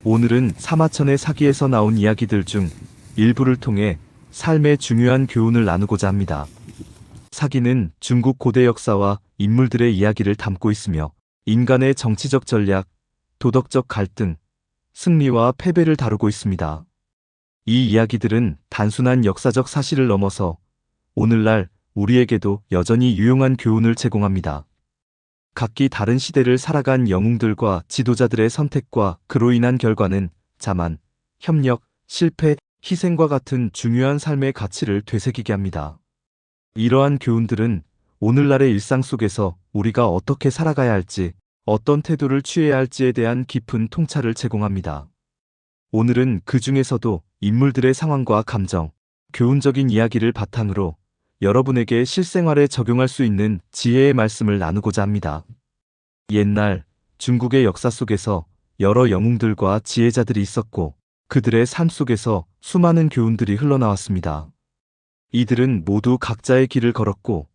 오늘은 사마천의 사기에서 나온 이야기들 중 일부를 통해 삶의 중요한 교훈을 나누고자 합니다. 사기는 중국 고대 역사와 인물들의 이야기를 담고 있으며 인간의 정치적 전략, 도덕적 갈등, 승리와 패배를 다루고 있습니다. 이 이야기들은 단순한 역사적 사실을 넘어서 오늘날 우리에게도 여전히 유용한 교훈을 제공합니다. 각기 다른 시대를 살아간 영웅들과 지도자들의 선택과 그로 인한 결과는 자만, 협력, 실패, 희생과 같은 중요한 삶의 가치를 되새기게 합니다. 이러한 교훈들은 오늘날의 일상 속에서 우리가 어떻게 살아가야 할지, 어떤 태도를 취해야 할지에 대한 깊은 통찰을 제공합니다. 오늘은 그 중에서도 인물들의 상황과 감정, 교훈적인 이야기를 바탕으로 여러분에게 실생활에 적용할 수 있는 지혜의 말씀을 나누고자 합니다. 옛날 중국의 역사 속에서 여러 영웅들과 지혜자들이 있었고 그들의 삶 속에서 수많은 교훈들이 흘러나왔습니다. 이들은 모두 각자의 길을 걸었고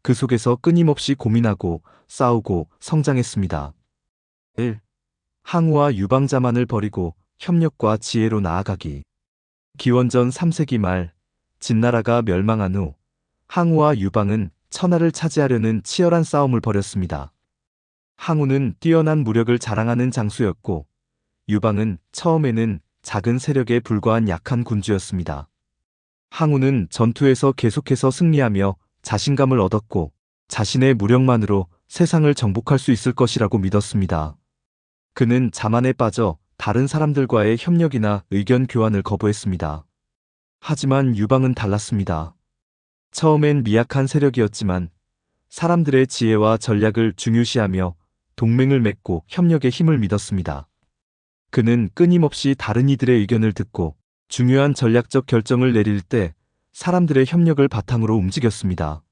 그 속에서 끊임없이 고민하고 싸우고 성장했습니다. 1. 항우와 유방자만을 버리고 협력과 지혜로 나아가기. 기원전 3세기 말 진나라가 멸망한 후 항우와 유방은 천하를 차지하려는 치열한 싸움을 벌였습니다. 항우는 뛰어난 무력을 자랑하는 장수였고 유방은 처음에는 작은 세력에 불과한 약한 군주였습니다. 항우는 전투에서 계속해서 승리하며 자신감을 얻었고 자신의 무력만으로 세상을 정복할 수 있을 것이라고 믿었습니다. 그는 자만에 빠져 다른 사람들과의 협력이나 의견 교환을 거부했습니다. 하지만 유방은 달랐습니다. 처음엔 미약한 세력이었지만 사람들의 지혜와 전략을 중요시하며 동맹을 맺고 협력의 힘을 믿었습니다. 그는 끊임없이 다른 이들의 의견을 듣고 중요한 전략적 결정을 내릴 때 사람들의 협력을 바탕으로 움직였습니다.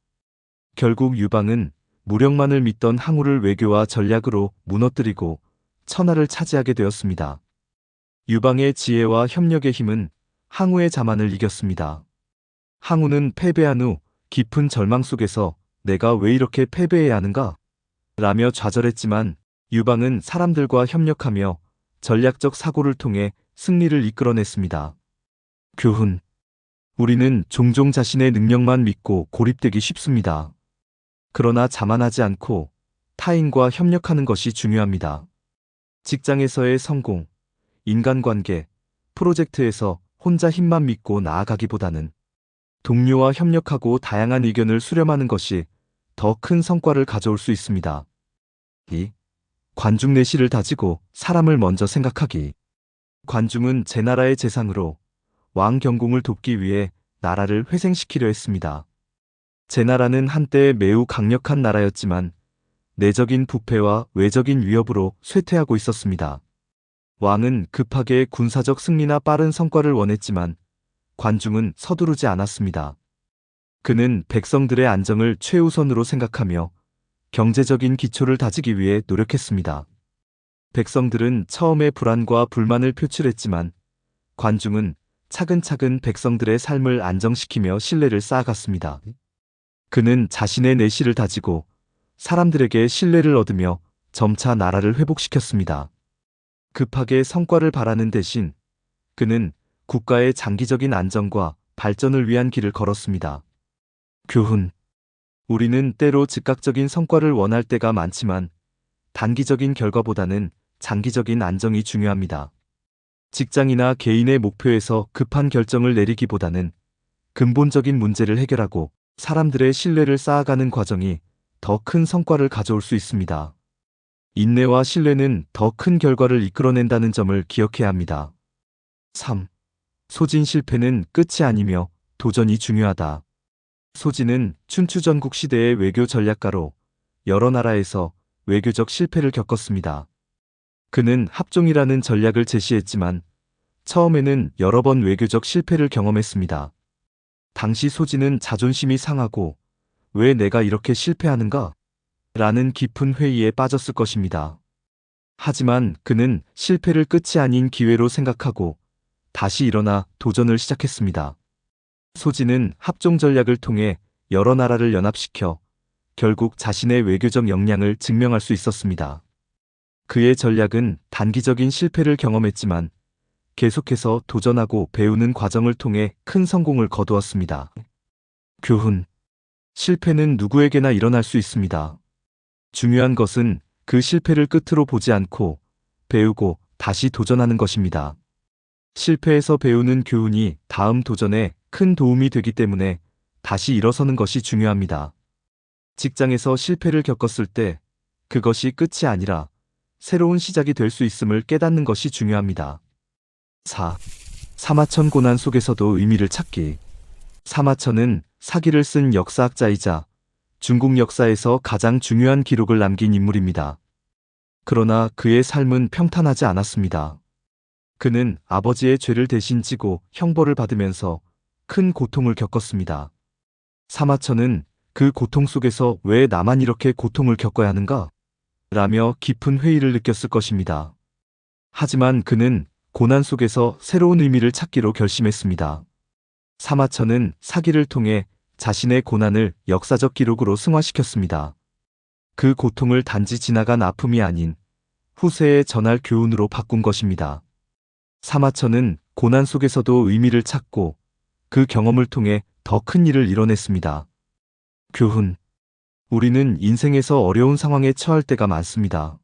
결국 유방은 무력만을 믿던 항우를 외교와 전략으로 무너뜨리고 천하를 차지하게 되었습니다. 유방의 지혜와 협력의 힘은 항우의 자만을 이겼습니다. 항우는 패배한 후 깊은 절망 속에서 내가 왜 이렇게 패배해야 하는가? 라며 좌절했지만 유방은 사람들과 협력하며 전략적 사고를 통해 승리를 이끌어냈습니다. 교훈. 우리는 종종 자신의 능력만 믿고 고립되기 쉽습니다. 그러나 자만하지 않고 타인과 협력하는 것이 중요합니다. 직장에서의 성공, 인간관계, 프로젝트에서 혼자 힘만 믿고 나아가기보다는 동료와 협력하고 다양한 의견을 수렴하는 것이 더 큰 성과를 가져올 수 있습니다. 2. 관중내시를 다지고 사람을 먼저 생각하기. 관중은 제 나라의 재상으로 왕 경공을 돕기 위해 나라를 회생시키려 했습니다. 제 나라는 한때 매우 강력한 나라였지만 내적인 부패와 외적인 위협으로 쇠퇴하고 있었습니다. 왕은 급하게 군사적 승리나 빠른 성과를 원했지만 관중은 서두르지 않았습니다. 그는 백성들의 안정을 최우선으로 생각하며 경제적인 기초를 다지기 위해 노력했습니다. 백성들은 처음에 불안과 불만을 표출했지만 관중은 차근차근 백성들의 삶을 안정시키며 신뢰를 쌓아갔습니다. 그는 자신의 내실을 다지고 사람들에게 신뢰를 얻으며 점차 나라를 회복시켰습니다. 급하게 성과를 바라는 대신 그는 국가의 장기적인 안정과 발전을 위한 길을 걸었습니다. 교훈. 우리는 때로 즉각적인 성과를 원할 때가 많지만 단기적인 결과보다는 장기적인 안정이 중요합니다. 직장이나 개인의 목표에서 급한 결정을 내리기보다는 근본적인 문제를 해결하고 사람들의 신뢰를 쌓아가는 과정이 더 큰 성과를 가져올 수 있습니다. 인내와 신뢰는 더 큰 결과를 이끌어낸다는 점을 기억해야 합니다. 3. 소진 실패는 끝이 아니며 도전이 중요하다. 소진은 춘추전국 시대의 외교 전략가로 여러 나라에서 외교적 실패를 겪었습니다. 그는 합종이라는 전략을 제시했지만 처음에는 여러 번 외교적 실패를 경험했습니다. 당시 소진은 자존심이 상하고 왜 내가 이렇게 실패하는가? 라는 깊은 회의에 빠졌을 것입니다. 하지만 그는 실패를 끝이 아닌 기회로 생각하고 다시 일어나 도전을 시작했습니다. 소진은 합종 전략을 통해 여러 나라를 연합시켜 결국 자신의 외교적 역량을 증명할 수 있었습니다. 그의 전략은 단기적인 실패를 경험했지만 계속해서 도전하고 배우는 과정을 통해 큰 성공을 거두었습니다. 교훈. 실패는 누구에게나 일어날 수 있습니다. 중요한 것은 그 실패를 끝으로 보지 않고 배우고 다시 도전하는 것입니다. 실패에서 배우는 교훈이 다음 도전에 큰 도움이 되기 때문에 다시 일어서는 것이 중요합니다. 직장에서 실패를 겪었을 때 그것이 끝이 아니라 새로운 시작이 될 수 있음을 깨닫는 것이 중요합니다. 4. 사마천 고난 속에서도 의미를 찾기. 사마천은 사기를 쓴 역사학자이자 중국 역사에서 가장 중요한 기록을 남긴 인물입니다. 그러나 그의 삶은 평탄하지 않았습니다. 그는 아버지의 죄를 대신 지고 형벌을 받으면서 큰 고통을 겪었습니다. 사마천은 그 고통 속에서 왜 나만 이렇게 고통을 겪어야 하는가? 라며 깊은 회의를 느꼈을 것입니다. 하지만 그는 고난 속에서 새로운 의미를 찾기로 결심했습니다. 사마천은 사기를 통해 자신의 고난을 역사적 기록으로 승화시켰습니다. 그 고통을 단지 지나간 아픔이 아닌 후세에 전할 교훈으로 바꾼 것입니다. 사마천은 고난 속에서도 의미를 찾고 그 경험을 통해 더 큰 일을 이뤄냈습니다. 교훈. 우리는 인생에서 어려운 상황에 처할 때가 많습니다.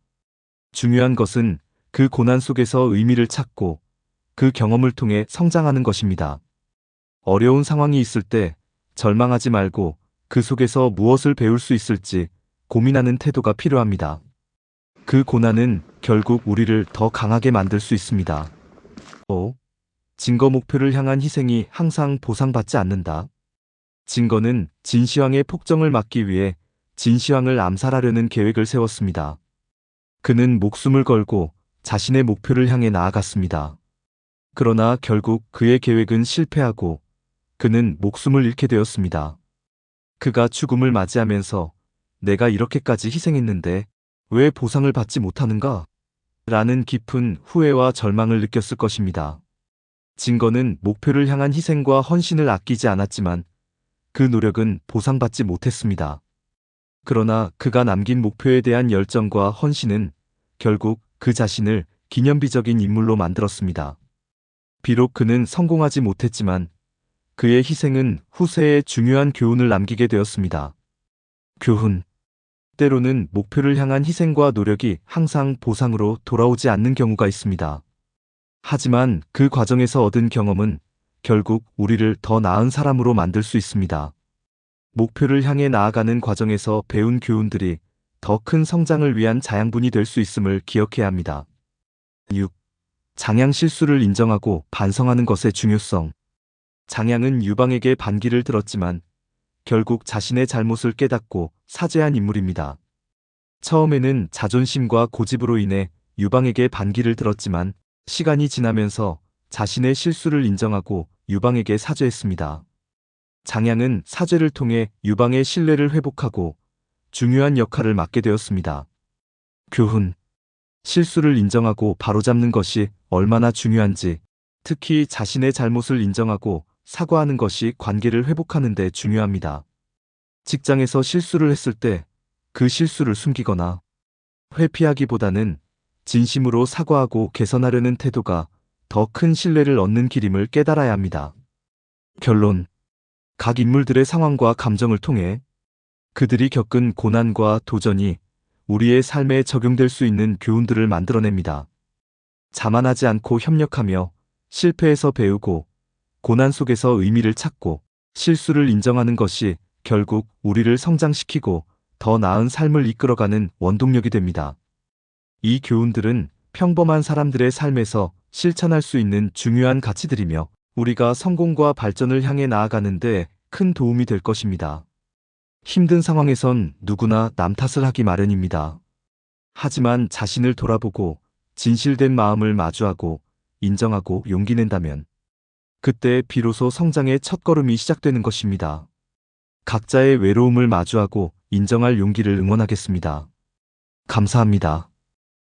중요한 것은 그 고난 속에서 의미를 찾고 그 경험을 통해 성장하는 것입니다. 어려운 상황이 있을 때 절망하지 말고 그 속에서 무엇을 배울 수 있을지 고민하는 태도가 필요합니다. 그 고난은 결국 우리를 더 강하게 만들 수 있습니다. 5. 증거 목표를 향한 희생이 항상 보상받지 않는다. 증거는 진시황의 폭정을 막기 위해 진시황을 암살하려는 계획을 세웠습니다. 그는 목숨을 걸고 자신의 목표를 향해 나아갔습니다. 그러나 결국 그의 계획은 실패하고 그는 목숨을 잃게 되었습니다. 그가 죽음을 맞이하면서 내가 이렇게까지 희생했는데 왜 보상을 받지 못하는가? 라는 깊은 후회와 절망을 느꼈을 것입니다. 증거는 목표를 향한 희생과 헌신을 아끼지 않았지만 그 노력은 보상받지 못했습니다. 그러나 그가 남긴 목표에 대한 열정과 헌신은 결국 그 자신을 기념비적인 인물로 만들었습니다. 비록 그는 성공하지 못했지만 그의 희생은 후세에 중요한 교훈을 남기게 되었습니다. 교훈. 때로는 목표를 향한 희생과 노력이 항상 보상으로 돌아오지 않는 경우가 있습니다. 하지만 그 과정에서 얻은 경험은 결국 우리를 더 나은 사람으로 만들 수 있습니다. 목표를 향해 나아가는 과정에서 배운 교훈들이 더 큰 성장을 위한 자양분이 될 수 있음을 기억해야 합니다. 6. 장양 실수를 인정하고 반성하는 것의 중요성. 장양은 유방에게 반기를 들었지만 결국 자신의 잘못을 깨닫고 사죄한 인물입니다. 처음에는 자존심과 고집으로 인해 유방에게 반기를 들었지만 시간이 지나면서 자신의 실수를 인정하고 유방에게 사죄했습니다. 장양은 사죄를 통해 유방의 신뢰를 회복하고 중요한 역할을 맡게 되었습니다. 교훈. 실수를 인정하고 바로잡는 것이 얼마나 중요한지, 특히 자신의 잘못을 인정하고 사과하는 것이 관계를 회복하는 데 중요합니다. 직장에서 실수를 했을 때 그 실수를 숨기거나 회피하기보다는 진심으로 사과하고 개선하려는 태도가 더 큰 신뢰를 얻는 길임을 깨달아야 합니다. 결론. 각 인물들의 상황과 감정을 통해 그들이 겪은 고난과 도전이 우리의 삶에 적용될 수 있는 교훈들을 만들어냅니다. 자만하지 않고 협력하며 실패에서 배우고 고난 속에서 의미를 찾고 실수를 인정하는 것이 결국 우리를 성장시키고 더 나은 삶을 이끌어가는 원동력이 됩니다. 이 교훈들은 평범한 사람들의 삶에서 실천할 수 있는 중요한 가치들이며 우리가 성공과 발전을 향해 나아가는 데 큰 도움이 될 것입니다. 힘든 상황에선 누구나 남 탓을 하기 마련입니다. 하지만 자신을 돌아보고 진실된 마음을 마주하고 인정하고 용기 낸다면 그때 비로소 성장의 첫걸음이 시작되는 것입니다. 각자의 외로움을 마주하고 인정할 용기를 응원하겠습니다. 감사합니다.